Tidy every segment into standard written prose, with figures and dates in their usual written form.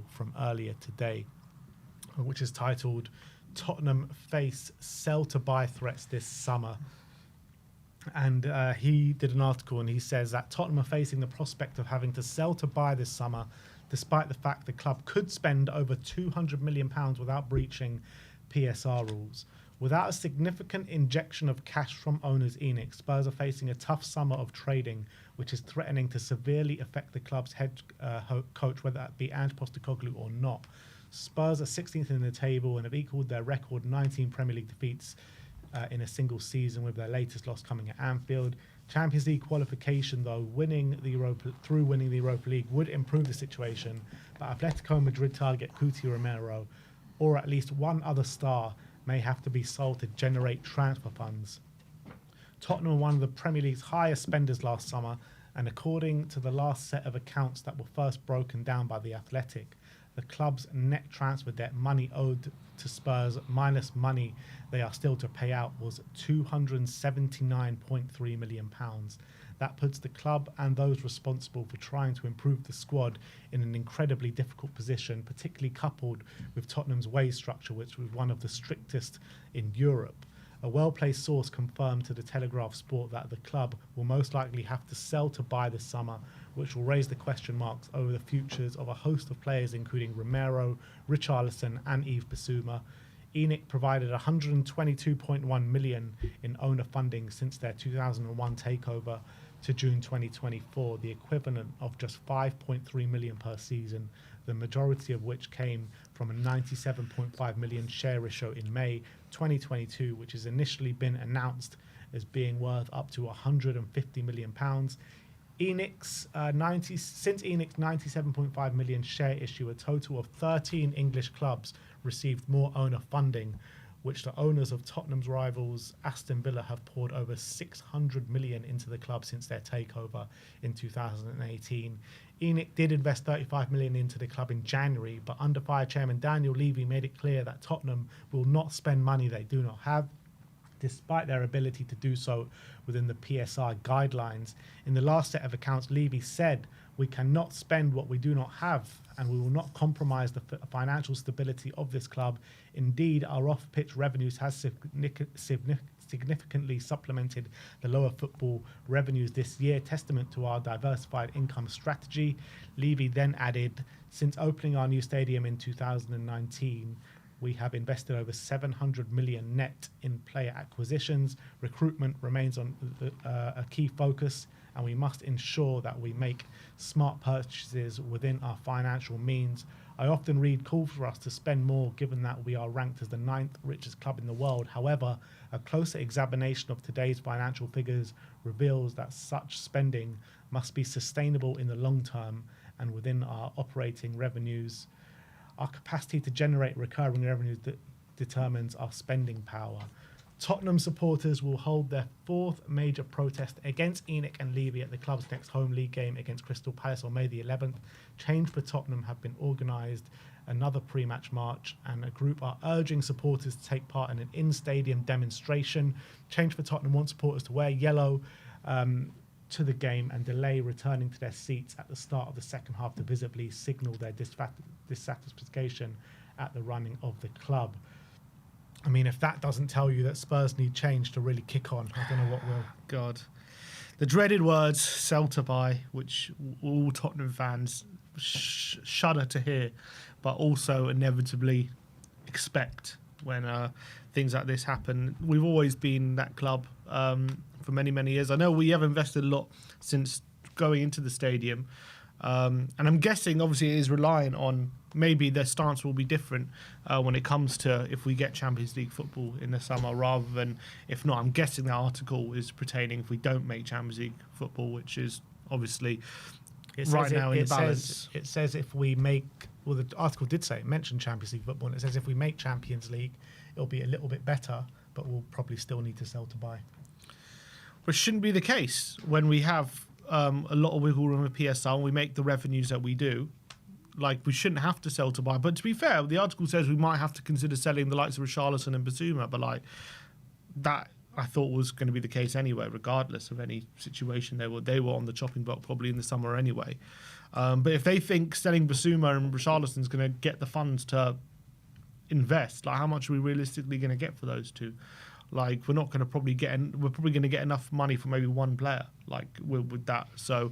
from earlier today, which is titled "Tottenham Face Sell to Buy Threats This Summer." And he did an article and he says that Tottenham are facing the prospect of having to sell to buy this summer, despite the fact the club could spend over £200 million without breaching PSR rules. Without a significant injection of cash from owners ENIC, Spurs are facing a tough summer of trading, which is threatening to severely affect the club's head coach, whether that be Ange Postecoglou or not. Spurs are 16th in the table and have equalled their record 19 Premier League defeats in a single season, with their latest loss coming at Anfield. Champions League qualification, though, winning the Europa League would improve the situation, but Atletico Madrid target Cuti Romero, or at least one other star, may have to be sold to generate transfer funds. Tottenham were one of the Premier League's highest spenders last summer, and according to the last set of accounts that were first broken down by The Athletic, the club's net transfer debt, money owed to Spurs minus money they are still to pay out, was £279.3 million. That puts the club and those responsible for trying to improve the squad in an incredibly difficult position, particularly coupled with Tottenham's wage structure, which was one of the strictest in Europe. A well-placed source confirmed to the Telegraph Sport that the club will most likely have to sell to buy this summer, which will raise the question marks over the futures of a host of players, including Romero, Richarlison and Yves Bissouma. ENIC provided £122.1 million in owner funding since their 2001 takeover to June 2024, the equivalent of just £5.3 million per season, the majority of which came from a £97.5 million share issue in May 2022, which has initially been announced as being worth up to £150 million. Since ENIC's £97.5 million share issue, a total of 13 English clubs received more owner funding, which the owners of Tottenham's rivals Aston Villa have poured over £600 million into the club since their takeover in 2018. ENIC did invest £35 million into the club in January, but under fire chairman Daniel Levy made it clear that Tottenham will not spend money they do not have, despite their ability to do so within the PSR guidelines. In the last set of accounts, Levy said, "We cannot spend what we do not have, and we will not compromise the financial stability of this club. Indeed, our off-pitch revenues has significantly supplemented the lower football revenues this year, testament to our diversified income strategy." Levy then added, "Since opening our new stadium in 2019, we have invested over £700 million net in player acquisitions. Recruitment remains on a key focus, and we must ensure that we make smart purchases within our financial means. I often read calls for us to spend more, given that we are ranked as the 9th richest club in the world. However, a closer examination of today's financial figures reveals that such spending must be sustainable in the long term and within our operating revenues. Our capacity to generate recurring revenues determines our spending power." Tottenham supporters will hold their fourth major protest against ENIC and Levy at the club's next home league game against Crystal Palace on May the 11th. Change for Tottenham have been organised another pre-match march, and a group are urging supporters to take part in an in-stadium demonstration. Change for Tottenham want supporters to wear yellow to the game and delay returning to their seats at the start of the second half to visibly signal their dissatisfaction at the running of the club. I mean, if that doesn't tell you that Spurs need change to really kick on, I don't know what will. God. The dreaded words, sell to buy, which all Tottenham fans shudder to hear, but also inevitably expect when things like this happen. We've always been that club for many, many years. I know we have invested a lot since going into the stadium. And I'm guessing, obviously, it is reliant on maybe their stance will be different when it comes to if we get Champions League football in the summer rather than if not. I'm guessing that article is pertaining if we don't make Champions League football, which is obviously right now in balance. It says if we make, well, the article did say, it mentioned Champions League football, and it says if we make Champions League, it'll be a little bit better, but we'll probably still need to sell to buy. Which shouldn't be the case when we have a lot of wiggle room with PSL and we make the revenues that we do. Like, we shouldn't have to sell to buy. But to be fair, the article says we might have to consider selling the likes of Richarlison and Bissouma, but like that I thought was going to be the case anyway, regardless of any situation. They were on the chopping block probably in the summer anyway. But if they think selling Basuma and Richarlison is going to get the funds to invest, like how much are we realistically going to get for those two? Like we're not going to probably get. We're probably going to get enough money for maybe one player. Like with that, so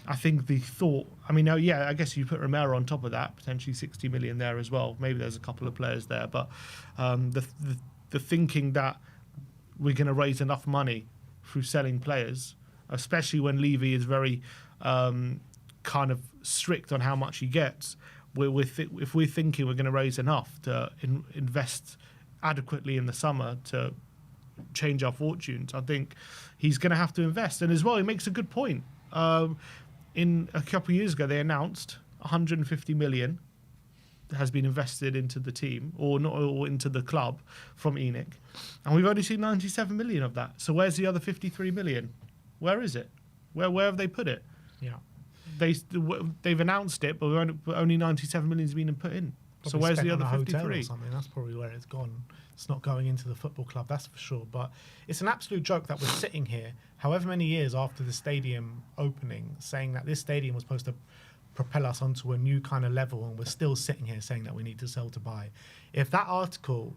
I think the thought. I mean, I guess you put Romero on top of that, potentially 60 million there as well. Maybe there's a couple of players there, but the thinking that we're going to raise enough money through selling players, especially when Levy is very kind of strict on how much he gets. If we're thinking we're going to raise enough to invest adequately in the summer to change our fortunes, I think he's going to have to invest. And as well, he makes a good point. In a couple of years ago, they announced 150 million has been invested into the team or into the club from ENIC, and we've only seen 97 million of that. So where's the other 53 million? Where is it? Where have they put it? Yeah, they've announced it, but only 97 million has been put in. Probably so where's spent the on other a hotel 53? or something. That's probably where it's gone. It's not going into the football club, that's for sure. But it's an absolute joke that we're sitting here, however many years after the stadium opening, saying that this stadium was supposed to propel us onto a new kind of level, and we're still sitting here saying that we need to sell to buy. If that article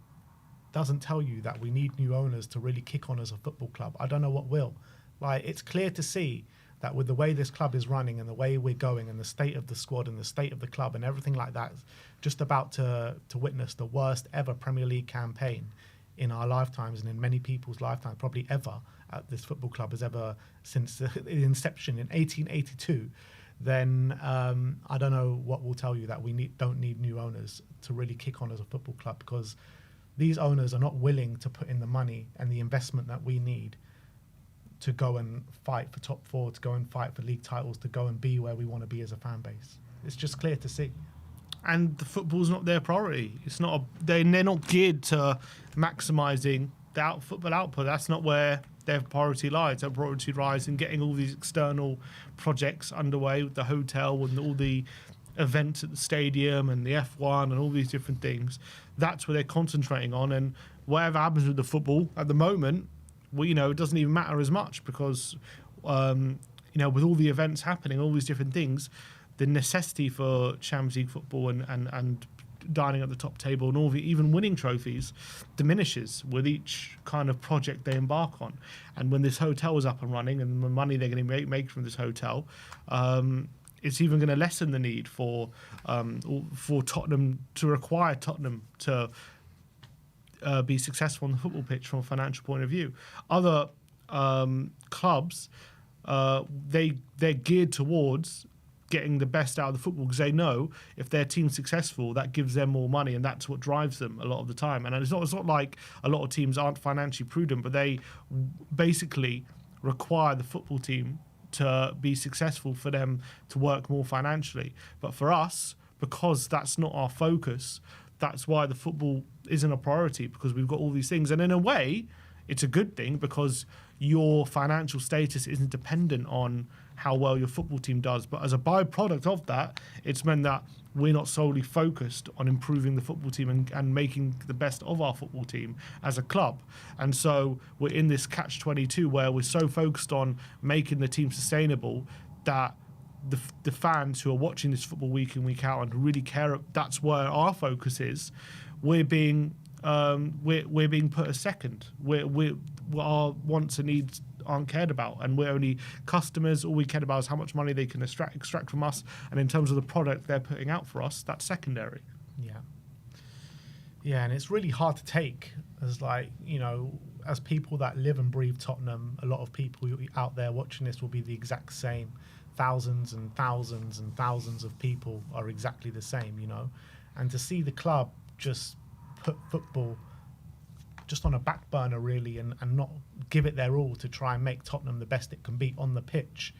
doesn't tell you that we need new owners to really kick on as a football club, I don't know what will. Like, it's clear to see that with the way this club is running and the way we're going and the state of the squad and the state of the club and everything like that, just about to witness the worst ever Premier League campaign in our lifetimes and in many people's lifetimes, probably ever, at this football club has ever since the inception in 1882. Then I don't know what will tell you that we don't need new owners to really kick on as a football club, because these owners are not willing to put in the money and the investment that we need to go and fight for top four, to go and fight for league titles, to go and be where we want to be as a fan base. It's just clear to see. And the football's not their priority. It's not. They're not geared to maximising the football output. That's not where their priority lies. Their priority lies in getting all these external projects underway with the hotel and all the events at the stadium and the F1 and all these different things. That's where they're concentrating on. And whatever happens with the football at the moment, it doesn't even matter as much, because with all the events happening, all these different things, the necessity for Champions League football and dining at the top table and even winning trophies diminishes with each kind of project they embark on. And when this hotel is up and running and the money they're going to make from this hotel, it's even going to lessen the need for Tottenham to require Tottenham to be successful on the football pitch from a financial point of view. Other clubs, they're geared towards getting the best out of the football, because they know if their team's successful, that gives them more money, and that's what drives them a lot of the time. And it's not like a lot of teams aren't financially prudent, but they basically require the football team to be successful for them to work more financially. But for us, because that's not our focus, that's why the football isn't a priority, because we've got all these things. And in a way, it's a good thing, because your financial status isn't dependent on how well your football team does. But as a byproduct of that, it's meant that we're not solely focused on improving the football team and making the best of our football team as a club. And so we're in this catch-22 where we're so focused on making the team sustainable that the fans who are watching this football week in, week out and really care, that's where our focus is. We're being put as second. Our wants and needs aren't cared about, and we're only customers. All we care about is how much money they can extract from us, and in terms of the product they're putting out for us, that's secondary. Yeah, and it's really hard to take as as people that live and breathe Tottenham. A lot of people out there watching this will be the exact same. Thousands and thousands and thousands of people are exactly the same, and to see the club just put football just on a back burner really, and not give it their all to try and make Tottenham the best it can be on the pitch,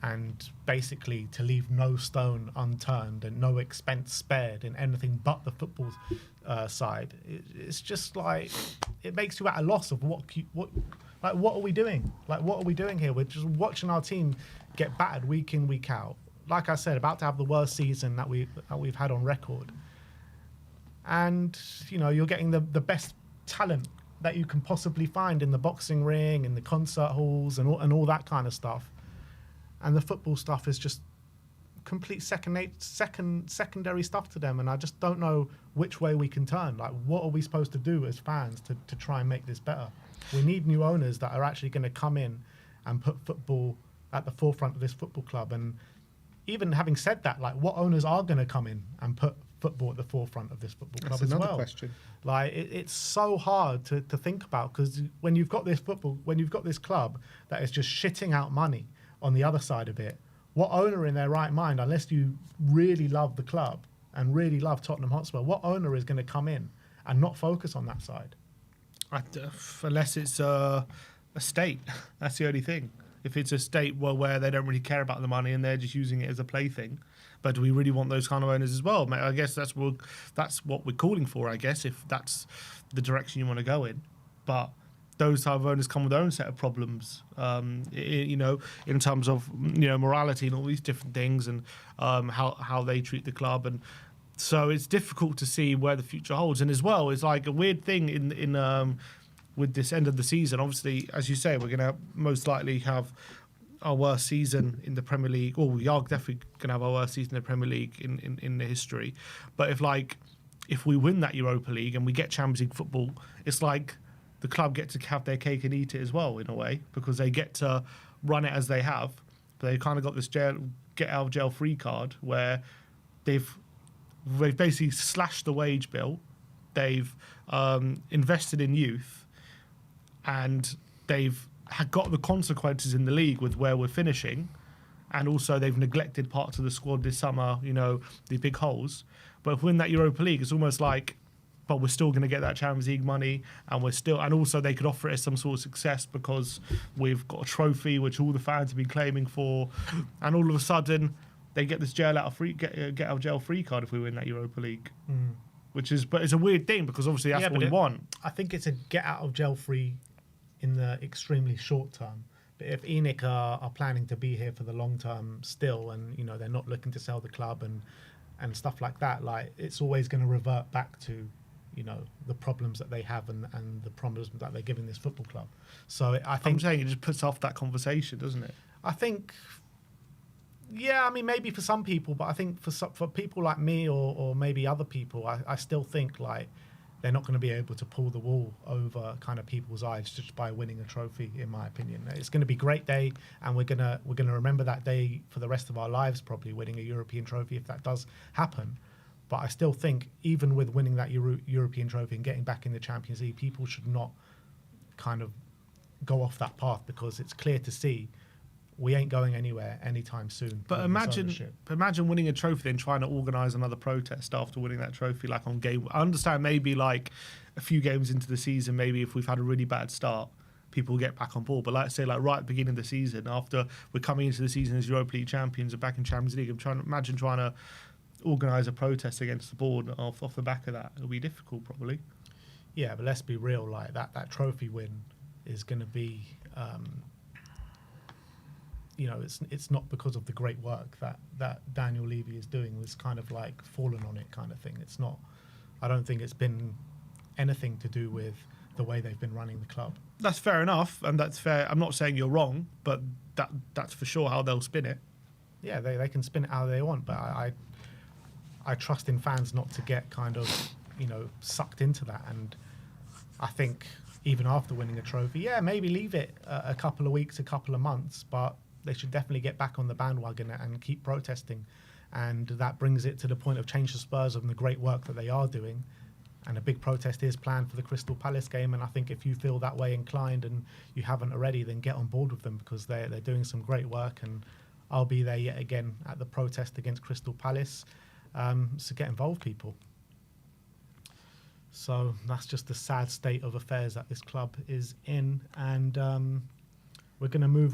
and basically to leave no stone unturned and no expense spared in anything but the football side. It's just like, it makes you at a loss of what are we doing? What are we doing here? We're just watching our team get battered week in, week out. Like I said, about to have the worst season that we've had on record. And you're getting the best talent that you can possibly find in the boxing ring, in the concert halls, and all that kind of stuff. And the football stuff is just complete secondary stuff to them. And I just don't know which way we can turn. Like, what are we supposed to do as fans to try and make this better? We need new owners that are actually going to come in and put football at the forefront of this football club. And even having said that, like, what owners are going to come in and put football at the forefront of this football club as well? That's another question. Like, it's so hard to think about, because when you've got this club that is just shitting out money on the other side of it, what owner in their right mind, unless you really love the club and really love Tottenham Hotspur, what owner is going to come in and not focus on that side? Unless it's a state. That's the only thing. If it's a state where they don't really care about the money and they're just using it as a plaything. But do we really want those kind of owners as well? I guess that's what we're calling for, I guess, if that's the direction you want to go in. But those type of owners come with their own set of problems, in terms of, morality and all these different things, and how they treat the club. And so it's difficult to see where the future holds. And as well, it's like a weird thing in with this end of the season. Obviously, as you say, we're going to most likely have our worst season in the Premier League. Well, we are definitely going to have our worst season in the Premier League in the history. But if we win that Europa League and we get Champions League football, it's like the club get to have their cake and eat it as well, in a way, because they get to run it as they have. But they've kind of got this get out of jail free card where they've basically slashed the wage bill. They've invested in youth, and they've got the consequences in the league with where we're finishing. And also they've neglected parts of the squad this summer, the big holes. But if we win that Europa League, it's almost like, but we're still going to get that Champions League money, and also they could offer it as some sort of success because we've got a trophy which all the fans have been claiming for, and all of a sudden they get this get out of jail free card if we win that Europa League, but it's a weird thing because obviously that's what we want. I think it's a get out of jail free in the extremely short term. But if ENIC are planning to be here for the long term still, and they're not looking to sell the club and stuff like that, like, it's always going to revert back to the problems that they have and the problems that they're giving this football club. So I think, I'm saying it just puts off that conversation, doesn't it? I think, yeah, I mean, maybe for some people, but I think for people like me or maybe other people, I still think like they're not going to be able to pull the wool over kind of people's eyes just by winning a trophy, in my opinion. It's going to be a great day, and we're gonna remember that day for the rest of our lives, probably winning a European trophy if that does happen. But I still think even with winning that European trophy and getting back in the Champions League, people should not kind of go off that path, because it's clear to see we ain't going anywhere anytime soon. But imagine winning a trophy, then trying to organise another protest after winning that trophy, like on game. I understand maybe like a few games into the season, maybe if we've had a really bad start, people will get back on board. But like say, like right at the beginning of the season, after we're coming into the season as Europa League champions and back in Champions League, I'm trying to organise a protest against the board off the back of that. It'll be difficult, probably. Yeah, but let's be real. Like that trophy win is going to be. It's not because of the great work that Daniel Levy is doing. It's kind of like fallen on it kind of thing. It's not. I don't think it's been anything to do with the way they've been running the club. That's fair enough, and that's fair. I'm not saying you're wrong, but that's for sure how they'll spin it. Yeah, they can spin it how they want, but I trust in fans not to get kind of sucked into that. And I think even after winning a trophy, yeah, maybe leave it a couple of weeks, a couple of months, but they should definitely get back on the bandwagon and keep protesting. And that brings it to the point of Change the Spurs and the great work that they are doing. And a big protest is planned for the Crystal Palace game. And I think if you feel that way inclined and you haven't already, then get on board with them, because they're doing some great work. And I'll be there yet again at the protest against Crystal Palace. So get involved, people. So that's just the sad state of affairs that this club is in. And we're going to move